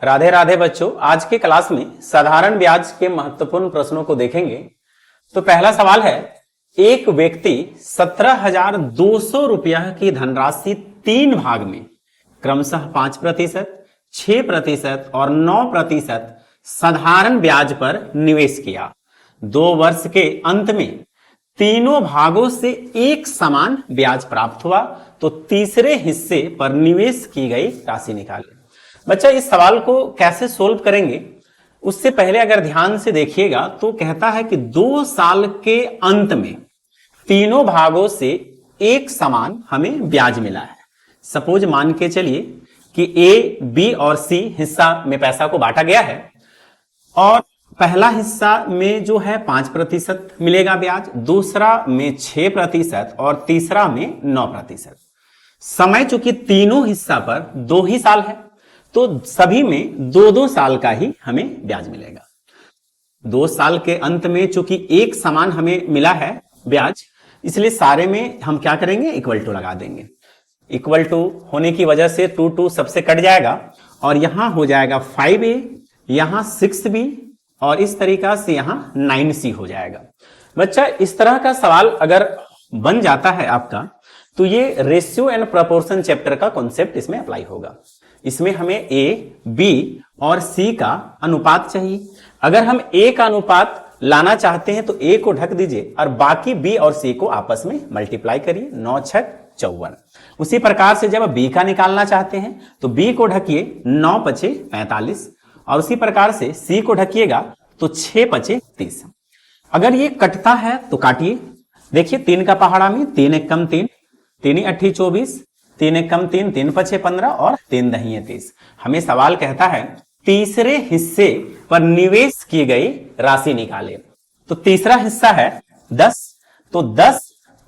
राधे राधे बच्चों, आज के क्लास में साधारण ब्याज के महत्वपूर्ण प्रश्नों को देखेंगे। तो पहला सवाल है, एक व्यक्ति 17,200 रुपया की धनराशि 3 भाग में क्रमशः 5%, 6% और 9% साधारण ब्याज पर निवेश किया। 2 वर्ष के अंत में तीनों भागों से एक समान ब्याज प्राप्त हुआ, तो तीसरे हिस्से पर निवेश की गई राशि निकालें। बच्चा, इस सवाल को कैसे सोल्व करेंगे उससे पहले अगर ध्यान से देखिएगा तो कहता है कि 2 साल के अंत में तीनों भागों से एक समान हमें ब्याज मिला है। सपोज मान के चलिए कि ए, बी और सी हिस्सा में पैसा को बांटा गया है और पहला हिस्सा में जो है 5% मिलेगा ब्याज, दूसरा में 6% और तीसरा में 9%। समय चूंकि तीनों हिस्सा पर 2 ही साल है तो सभी में 2-2 साल का ही हमें ब्याज मिलेगा। 2 साल के अंत में चूंकि एक समान हमें मिला है ब्याज, इसलिए सारे में हम क्या करेंगे, इक्वल टू लगा देंगे। इक्वल टू होने की वजह से 2 सबसे कट जाएगा और यहां हो जाएगा 5A, यहां 6B और इस तरीका से यहां 9C हो जाएगा। बच्चा, इस तरह का सवाल अगर बन जाता है आपका तो ये रेशियो एंड प्रोपोर्शन चैप्टर का कॉन्सेप्ट इसमें अप्लाई होगा। इसमें हमें ए, बी और सी का अनुपात चाहिए। अगर हम ए का अनुपात लाना चाहते हैं तो ए को ढक दीजिए और बाकी बी और सी को आपस में मल्टीप्लाई करिए, 9 6 54। उसी प्रकार से जब बी का निकालना चाहते हैं तो बी को ढकिए, 9 5 45 और उसी प्रकार से सी को ढकिएगा तो 6 5 30। अगर ये कटता है तो काटिए। देखिए 3 का पहाड़ा में 3 1 कम 3, 3 8 24, 3 1 कम 3, 3 5 15 और 3 10 30। हमें सवाल कहता है तीसरे हिस्से पर निवेश की गई राशि निकाले। तो तीसरा हिस्सा है 10, तो 10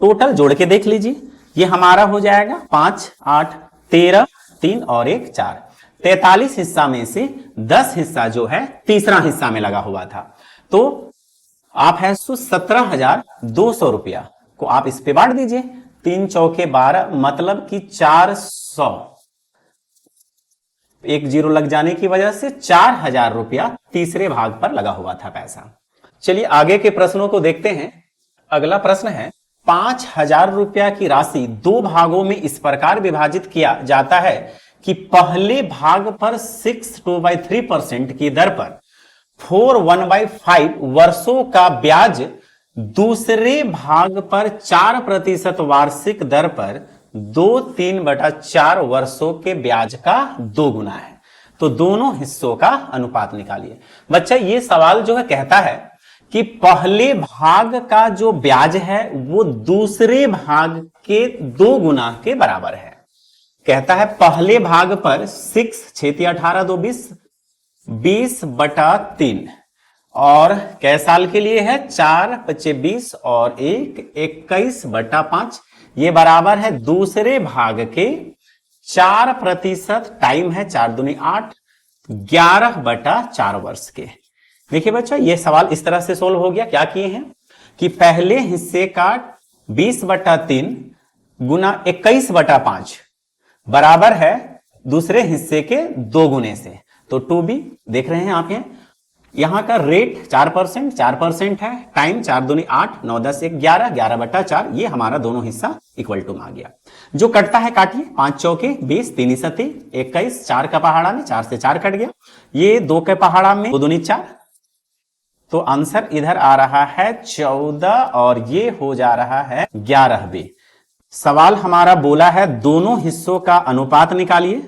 टोटल जोड़ के देख लीजिए, ये हमारा हो जाएगा 5 8 13 3 और 1 4। 43 हिस्सा में से 10 हिस्सा जो है तीसरा हिस्सा में लगा हुआ था, तो आप है 17,200 रुपया को आप इस पे बांट दीजिए। 3 चौके 12 मतलब कि 400, एक जीरो लग जाने की वजह से 4,000 रुपया तीसरे भाग पर लगा हुआ था पैसा। चलिए आगे के प्रश्नों को देखते हैं। अगला प्रश्न है, 5,000 रुपया की राशि 2 भागों में इस प्रकार विभाजित किया जाता है कि पहले भाग पर 6/2/3% की दर पर 4/1/5 वर्षों का ब्याज दूसरे भाग पर 4% वार्षिक दर पर 2/3/4 वर्षों के ब्याज का 2 गुना है। तो दोनों हिस्सों का अनुपात निकालिए। बच्चा, ये सवाल जो है कहता है कि पहले भाग का जो ब्याज है वो दूसरे भाग के 2 गुना के बराबर है। कहता है पहले भाग पर 6 6 18 2 20 20/3 और कै साल के लिए है 4 5 20 और 1 21/5, ये बराबर है दूसरे भाग के 4%, टाइम है 4 दूनी 8, 11/4 वर्ष के। देखिए बच्चा, ये सवाल इस तरह से सोल्व हो गया। क्या किए हैं कि पहले हिस्से का 20/3 गुना 21/5 बराबर है दूसरे हिस्से के 2 गुने से, तो 2B देख रहे हैं आप। यहां का रेट 4% है, टाइम 4 दूनी 8 9 10 1 11 11/4, ये हमारा दोनों हिस्सा इक्वल टू में आ गया। जो कटता है काटिए, 5 चौके 20, 3 7 21, 4 का पहाड़ा में 4 से 4 कट गया, ये 2 के पहाड़ा में 2 दूनी 4, तो आंसर इधर आ रहा है 14 और ये हो जा रहा है 11B। सवाल हमारा बोला है दोनों हिस्सों का अनुपात निकालिए,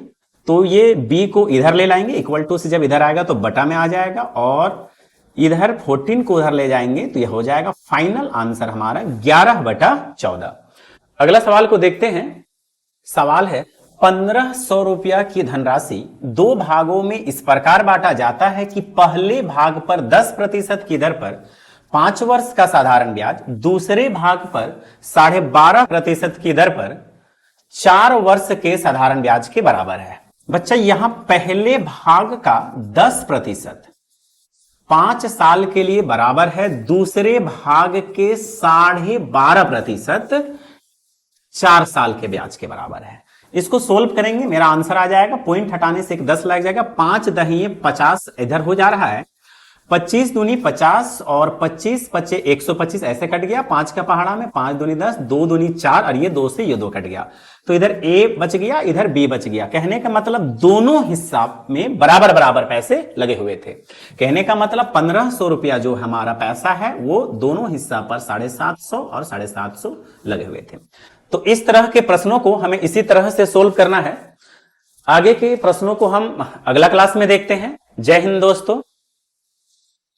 तो ये B को इधर ले लाएंगे, इक्वल टू से जब इधर आएगा तो बटा में आ जाएगा और इधर 14 को उधर ले जाएंगे तो ये हो जाएगा फाइनल आंसर हमारा 11/14। अगला सवाल को देखते हैं। सवाल है, 1,500 रुपया की धनराशि 2 भागों में इस प्रकार बांटा जाता है कि पहले भाग पर 10% की दर पर 5 वर्ष का साधारण ब्याज दूसरे भाग पर 12.5% की दर पर 4 वर्ष के साधारण ब्याज के बराबर है। बच्चा, यहां पहले भाग का 10% 5 साल के लिए बराबर है दूसरे भाग के 12.5% 4 साल के ब्याज के बराबर है। इसको सोल्व करेंगे, मेरा आंसर आ जाएगा। पॉइंट हटाने से एक 10 लग जाएगा। 5 दही 50 इधर हो जा रहा है, 25 दूनी 50 और 25 पचे 125 ऐसे कट गया। 5 का पहाड़ा में 5 दूनी 10, 2 दूनी 4 और ये 2 से ये 2 कट गया। तो इधर ए बच गया, इधर बी बच गया। कहने का मतलब दोनों हिस्सा में बराबर बराबर पैसे लगे हुए थे। कहने का मतलब 1500 रुपया जो हमारा पैसा है वो दोनों हिस्सा पर 750 और 750 लगे हुए थे। तो इस तरह के प्रश्नों को हमें इसी तरह से सोल्व करना है। आगे के प्रश्नों को हम अगला क्लास में देखते हैं। जय हिंद दोस्तों।